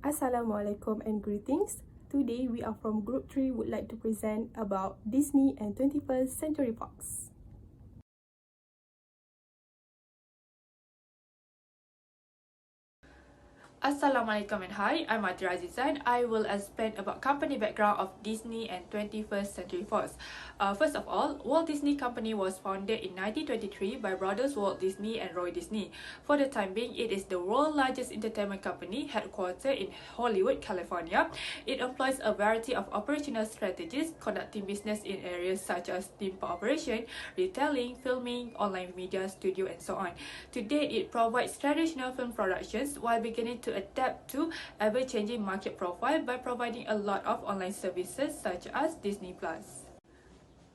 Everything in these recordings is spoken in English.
Assalamualaikum and greetings. Today we are from Group 3 would like to present about Disney and 21st Century Fox. Assalamualaikum and hi, I'm Atirah Azizan. I will explain about company background of Disney and 21st Century Fox. First of all, Walt Disney Company was founded in 1923 by brothers Walt Disney and Roy Disney. For the time being, it is the world's largest entertainment company headquartered in Hollywood, California. It employs a variety of operational strategies, conducting business in areas such as theme park operation, retailing, filming, online media, studio, and so on. Today, it provides traditional film productions while beginning to adapt to ever-changing market profile by providing a lot of online services such as Disney+.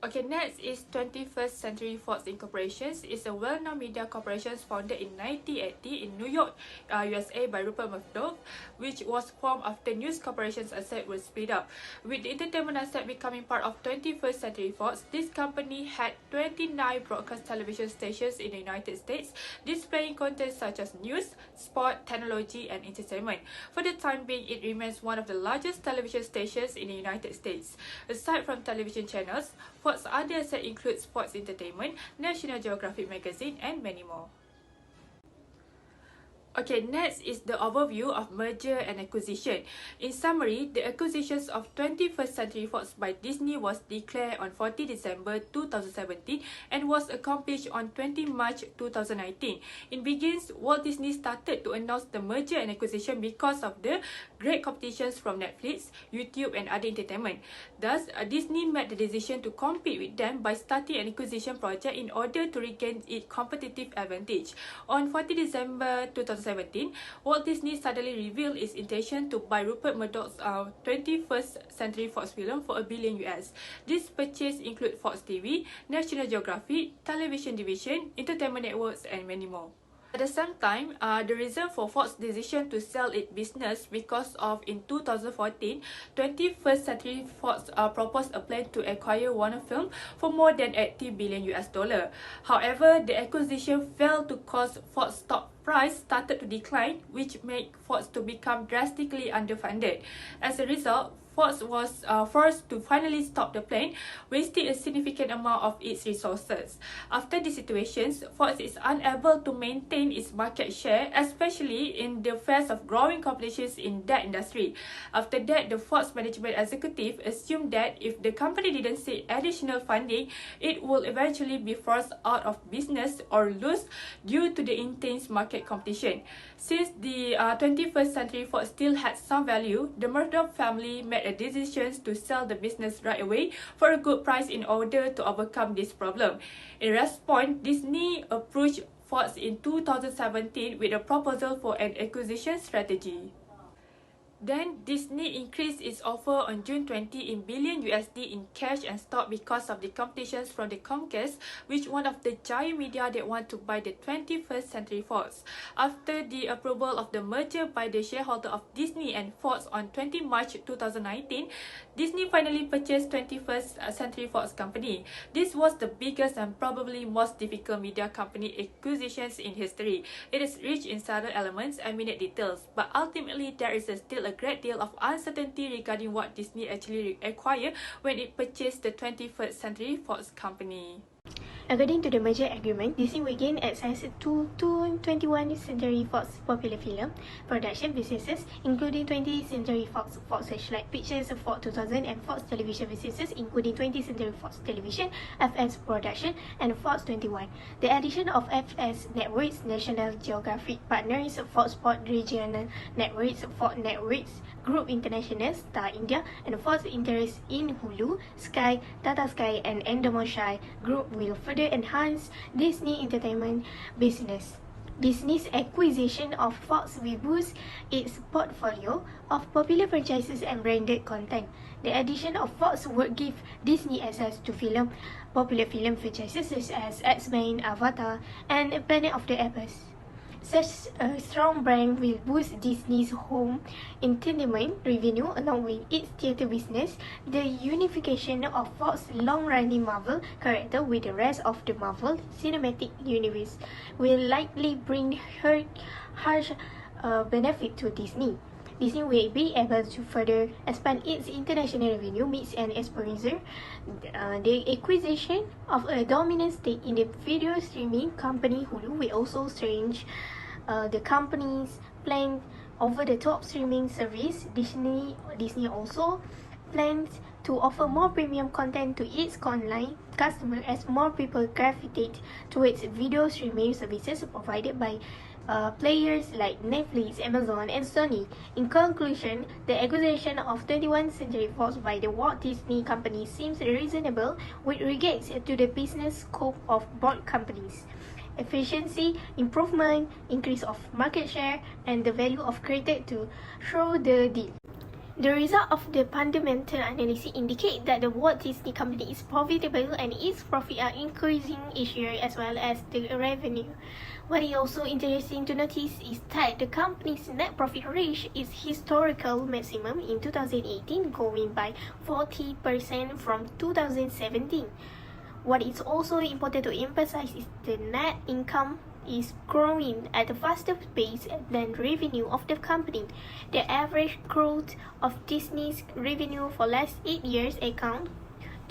Okay, next is 21st Century Fox Incorporation. It's a well-known media corporation founded in 1980 in New York, USA by Rupert Murdoch, which was formed after News Corporation's asset was split up. With the entertainment asset becoming part of 21st Century Fox, this company had 29 broadcast television stations in the United States, displaying content such as news, sport, technology, and entertainment. For the time being, it remains one of the largest television stations in the United States. Aside from television channels, Fox other assets include Sports Entertainment, National Geographic Magazine, and many more. Okay, next is the overview of merger and acquisition. In summary, the acquisitions of 21st Century Fox by Disney was declared on 40 December 2017 and was accomplished on 20 March 2019. In begins, Walt Disney started to announce the merger and acquisition because of the great competitions from Netflix, YouTube, and other entertainment. Thus, Disney made the decision to compete with them by starting an acquisition project in order to regain its competitive advantage. On 40 December 2017, Walt Disney suddenly revealed its intention to buy Rupert Murdoch's 21st Century Fox film for $1 billion US. This purchase include Fox TV, National Geographic, Television Division, Entertainment Networks, and many more. At the same time, the reason for Fox's decision to sell its business because of in 2014, 21st Century Fox proposed a plan to acquire Warner Film for more than $80 billion US. However, the acquisition failed to cause Fox stock price started to decline, which made Fox to become drastically underfunded. As a result, Fox was forced to finally stop the plan, wasting a significant amount of its resources. After these situations, Fox is unable to maintain its market share, especially in the face of growing competitions in that industry. After that, the Fox management executive assumed that if the company didn't seek additional funding, it will eventually be forced out of business or lose due to the intense market competition. Since the 21st Century Fox still had some value, the Murdoch family made a decision to sell the business right away for a good price in order to overcome this problem. In response, Disney approached Fox in 2017 with a proposal for an acquisition strategy. Then, Disney increased its offer on June 20 in billion USD in cash and stock because of the competitions from the Comcast, which one of the giant media that want to buy the 21st Century Fox. After the approval of the merger by the shareholder of Disney and Fox on 20 March 2019, Disney finally purchased 21st Century Fox company. This was the biggest and probably most difficult media company acquisitions in history. It is rich in subtle elements and minute details, but ultimately there is still a great deal of uncertainty regarding what Disney actually acquired when it purchased the 21st Century Fox company. According to the merger agreement, Disney will gain access to 21st Century Fox popular film production businesses, including 20th Century Fox, Fox Searchlight Pictures, Fox 2000, and Fox Television businesses, including 20th Century Fox Television, FX Production, and Fox 21. The addition of FS Networks, National Geographic Partners, Fox Sport Regional Networks, Fox Networks Group International, Star India, and Fox interest in Hulu, Sky, Tata Sky, and Endemol Shine Group will further enhance Disney entertainment business. Disney's acquisition of Fox will boost its portfolio of popular franchises and branded content. The addition of Fox would give Disney access to popular film franchises such as X-Men, Avatar, and Planet of the Apes. Such a strong brand will boost Disney's home entertainment revenue along with its theatre business. The unification of Fox's long-running Marvel character with the rest of the Marvel Cinematic Universe will likely bring harsh benefit to Disney. Disney will be able to further expand its international revenue mix and exposure. The acquisition of a dominant stake in the video streaming company Hulu will also change the company's plan over-the-top streaming service. Disney also plans to offer more premium content to its online customers as more people gravitate towards video streaming services provided by players like Netflix, Amazon, and Sony. In conclusion, the acquisition of 21st Century Fox by the Walt Disney Company seems reasonable with regards to the business scope of both companies. Efficiency, improvement, increase of market share, and the value of created to through the deal. The result of the fundamental analysis indicate that the Walt Disney Company is profitable and its profits are increasing each year as well as the revenue. What is also interesting to notice is that the company's net profit reached its historical maximum in 2018, growing by 40% from 2017. What is also important to emphasize is the net income is growing at a faster pace than revenue of the company. The average growth of Disney's revenue for last 8 years account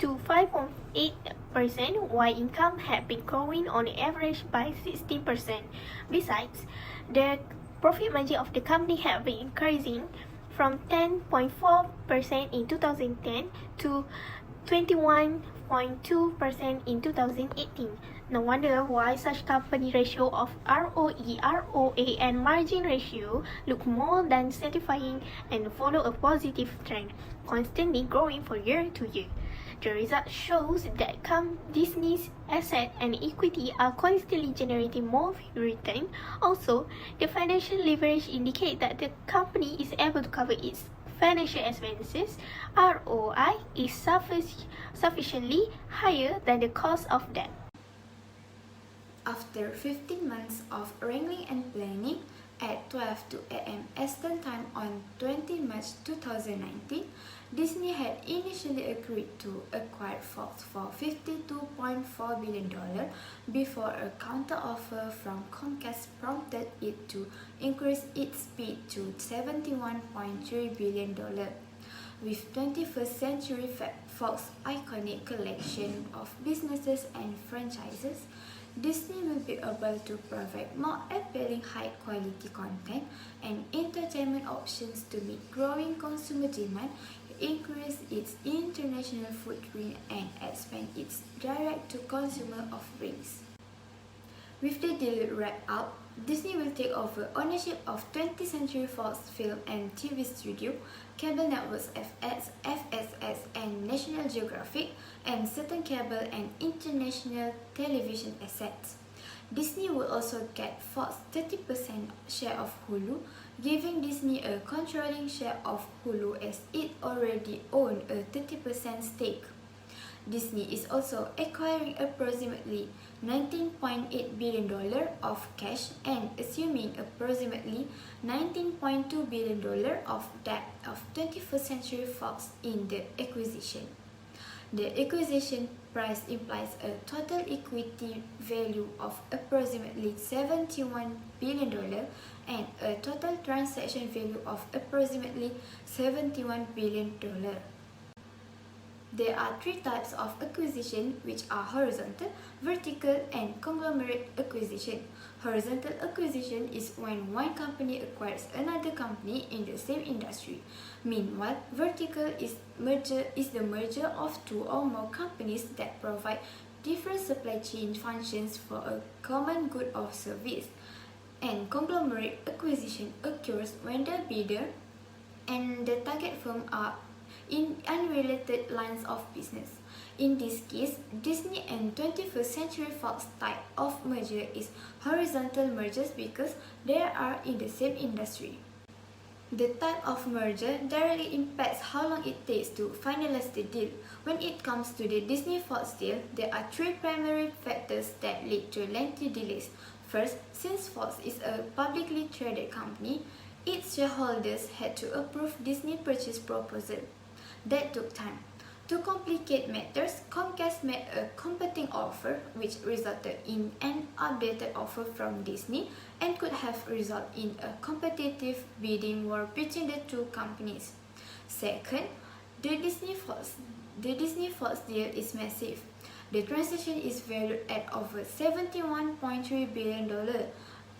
to 5.8%, while income had been growing on average by 16%. Besides, the profit margin of the company had been increasing from 10.4% in 2010 to 21.2% in 2018. No wonder why such company ratio of ROE, ROA, and margin ratio look more than satisfying and follow a positive trend, constantly growing from year to year. The result shows that Disney's asset and equity are constantly generating more return. Also, the financial leverage indicates that the company is able to cover its financial expenses. ROI is sufficiently higher than the cost of debt. After 15 months of wrangling and planning, at 12 a.m. Eastern Time on 20 March 2019, Disney had initially agreed to acquire Fox for $52.4 billion before a counteroffer from Comcast prompted it to increase its bid to $71.3 billion. With 21st Century Fox's iconic collection of businesses and franchises, Disney will be able to provide more appealing high-quality content and entertainment options to meet growing consumer demand, increase its international footprint, and expand its direct-to-consumer offerings. With the deal wrapped up, Disney will take over ownership of 20th Century Fox Film and TV Studio, cable networks FX, FSS, and National Geographic, and certain cable and international television assets. Disney will also get Fox's 30% share of Hulu, giving Disney a controlling share of Hulu as it already owned a 30% stake. Disney is also acquiring approximately $19.8 billion of cash and assuming approximately $19.2 billion of debt of 21st Century Fox in the acquisition. The acquisition price implies a total equity value of approximately $71 billion and a total transaction value of approximately $71 billion. There are three types of acquisition, which are horizontal, vertical, and conglomerate acquisition. Horizontal acquisition is when one company acquires another company in the same industry. Meanwhile, vertical is the merger of two or more companies that provide different supply chain functions for a common good or service. And conglomerate acquisition occurs when the bidder and the target firm are in unrelated lines of business. In this case, Disney and 21st Century Fox type of merger is horizontal mergers because they are in the same industry. The type of merger directly impacts how long it takes to finalize the deal. When it comes to the Disney-Fox deal, there are three primary factors that lead to lengthy delays. First, since Fox is a publicly traded company, its shareholders had to approve Disney purchase proposal. That took time. To complicate matters, Comcast made a competing offer which resulted in an updated offer from Disney and could have resulted in a competitive bidding war between the two companies. Second, the Disney Fox deal is massive. The transaction is valued at over $71.3 billion.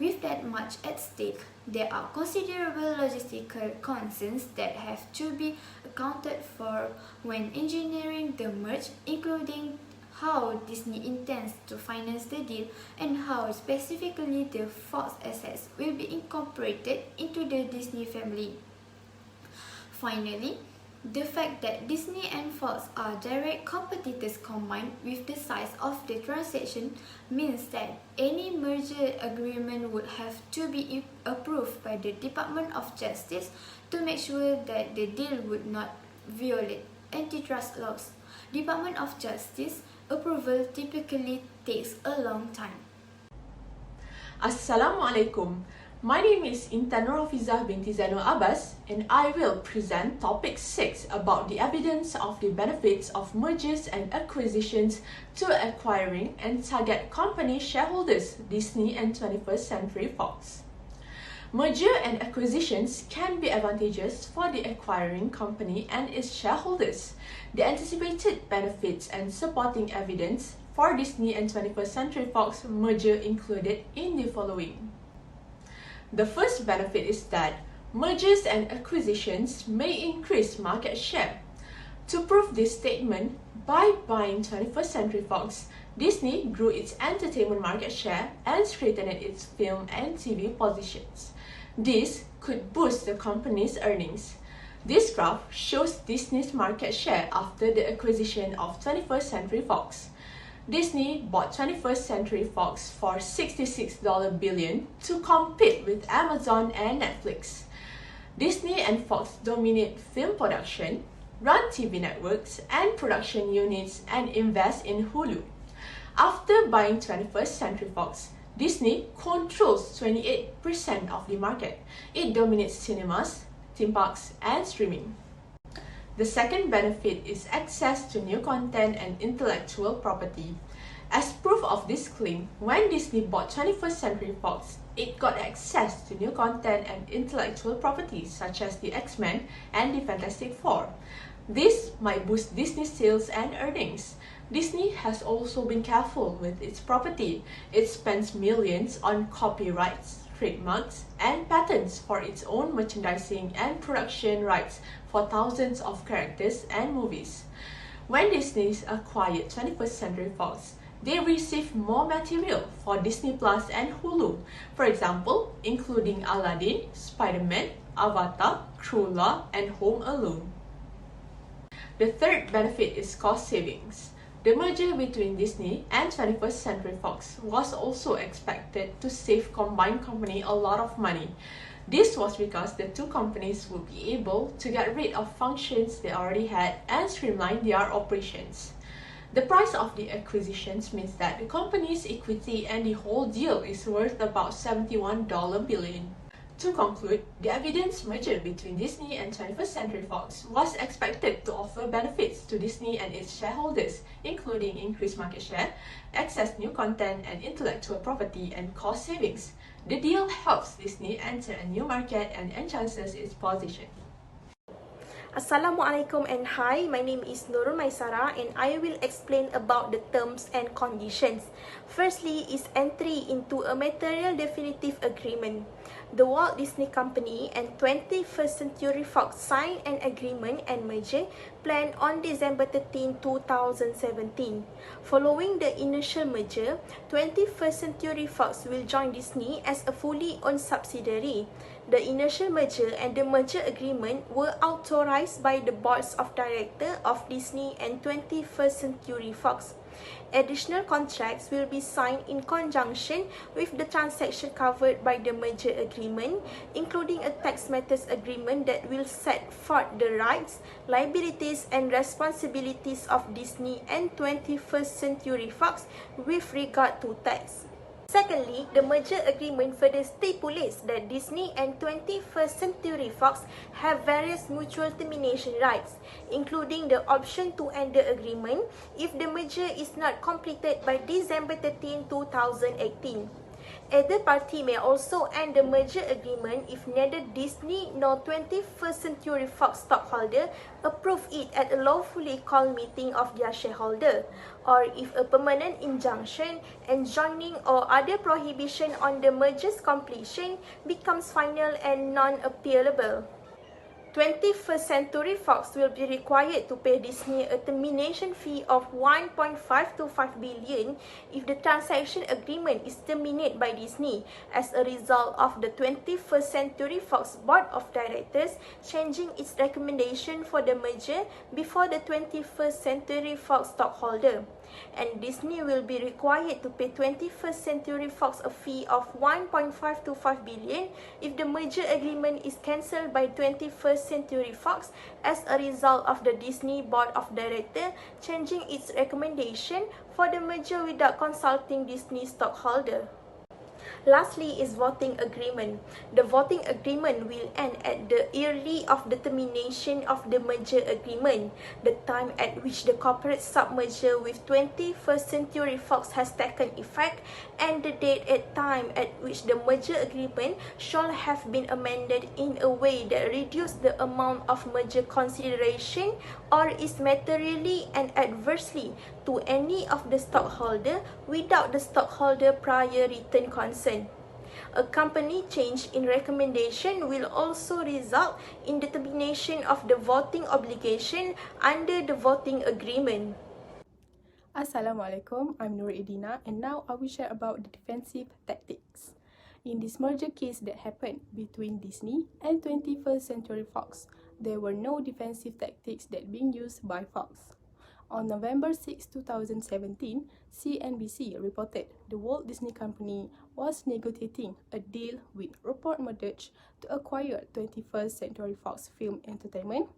With that much at stake, there are considerable logistical concerns that have to be accounted for when engineering the merge, including how Disney intends to finance the deal and how specifically the Fox assets will be incorporated into the Disney family. Finally, the fact that Disney and Fox are direct competitors combined with the size of the transaction means that any merger agreement would have to be approved by the Department of Justice to make sure that the deal would not violate antitrust laws. Department of Justice approval typically takes a long time. Assalamualaikum. My name is Intan Norhafizah Binti Zainol and I will present topic 6 about the evidence of the benefits of mergers and acquisitions to acquiring and target company shareholders, Disney and 21st Century Fox. Merger and acquisitions can be advantageous for the acquiring company and its shareholders. The anticipated benefits and supporting evidence for Disney and 21st Century Fox merger included in the following. The first benefit is that mergers and acquisitions may increase market share. To prove this statement, by buying 21st Century Fox, Disney grew its entertainment market share and strengthened its film and TV positions. This could boost the company's earnings. This graph shows Disney's market share after the acquisition of 21st Century Fox. Disney bought 21st Century Fox for $66 billion to compete with Amazon and Netflix. Disney and Fox dominate film production, run TV networks and production units, and invest in Hulu. After buying 21st Century Fox, Disney controls 28% of the market. It dominates cinemas, theme parks, and streaming. The second benefit is access to new content and intellectual property. As proof of this claim, when Disney bought 21st Century Fox, it got access to new content and intellectual property such as the X-Men and the Fantastic Four. This might boost Disney's sales and earnings. Disney has also been careful with its property. It spends millions on copyrights, trademarks, and patents for its own merchandising and production rights for thousands of characters and movies. When Disney acquired 21st Century Fox, they received more material for Disney Plus and Hulu, for example, including Aladdin, Spider-Man, Avatar, Cruella, and Home Alone. The third benefit is cost savings. The merger between Disney and 21st Century Fox was also expected to save combined company a lot of money. This was because the two companies would be able to get rid of functions they already had and streamline their operations. The price of the acquisitions means that the company's equity and the whole deal is worth about $71 billion. To conclude, the evidence merger between Disney and 21st Century Fox was expected to offer benefits to Disney and its shareholders, including increased market share, access to new content and intellectual property, and cost savings. The deal helps Disney enter a new market and enhances its position. Assalamualaikum and hi, my name is Nurul Maisarah and I will explain about the terms and conditions. Firstly is entry into a material definitive agreement. The Walt Disney Company and 21st Century Fox signed an agreement and merger planned on December 13, 2017. Following the initial merger, 21st Century Fox will join Disney as a fully owned subsidiary. The initial merger and the merger agreement were authorized by the boards of directors of Disney and 21st Century Fox. Additional contracts will be signed in conjunction with the transaction covered by the merger agreement, including a tax matters agreement that will set forth the rights, liabilities, and responsibilities of Disney and 21st Century Fox with regard to tax. Secondly, the merger agreement further stipulates that Disney and 21st Century Fox have various mutual termination rights, including the option to end the agreement if the merger is not completed by December 13, 2018. Either party may also end the merger agreement if neither Disney nor 21st Century Fox stockholder approve it at a lawfully called meeting of their shareholder, or if a permanent injunction, enjoining or other prohibition on the merger's completion becomes final and non-appealable. 21st Century Fox will be required to pay Disney a termination fee of 1.525 billion if the transaction agreement is terminated by Disney as a result of the 21st Century Fox Board of Directors changing its recommendation for the merger before the 21st Century Fox stockholder. And Disney will be required to pay 21st Century Fox a fee of 1.525 billion if the merger agreement is cancelled by 21st Century Fox as a result of the Disney Board of Directors changing its recommendation for the merger without consulting Disney stockholder. Lastly is voting agreement. The voting agreement will end at the yearly of the termination of the merger agreement, the time at which the corporate submerger with 21st Century Fox has taken effect, and the date and time at which the merger agreement shall have been amended in a way that reduces the amount of merger consideration or is materially and adversely to any of the stockholder without the stockholder prior written consent. A company change in recommendation will also result in the termination of the voting obligation under the voting agreement. Assalamualaikum, I'm Irdina, and now I will share about the defensive tactics. In this merger case that happened between Disney and 21st Century Fox, there were no defensive tactics that being used by Fox. On November 6, 2017, CNBC reported the Walt Disney Company was negotiating a deal with Rupert Murdoch to acquire 21st Century Fox Film Entertainment,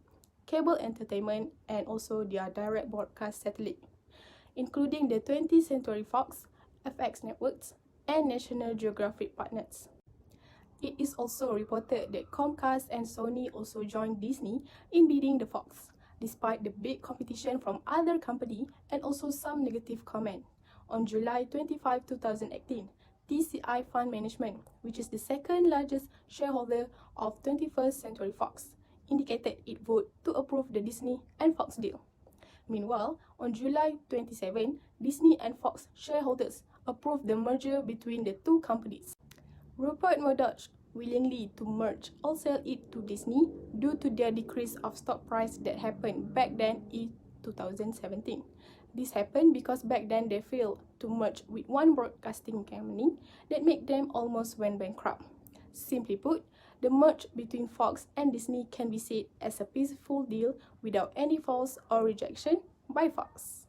Cable Entertainment, and also their direct broadcast satellite, including the 20th Century Fox, FX Networks, and National Geographic partners. It is also reported that Comcast and Sony also joined Disney in bidding the Fox, despite the big competition from other companies and also some negative comment. On July 25, 2018, TCI Fund Management, which is the second largest shareholder of 21st Century Fox, indicated it would to approve the Disney and Fox deal. Meanwhile, on July 27, Disney and Fox shareholders approved the merger between the two companies. Rupert Murdoch willingly to merge or sell it to Disney due to their decrease of stock price that happened back then in 2017. This happened because back then they failed to merge with one broadcasting company that made them almost went bankrupt. Simply put, the merge between Fox and Disney can be said as a peaceful deal without any force or rejection by Fox.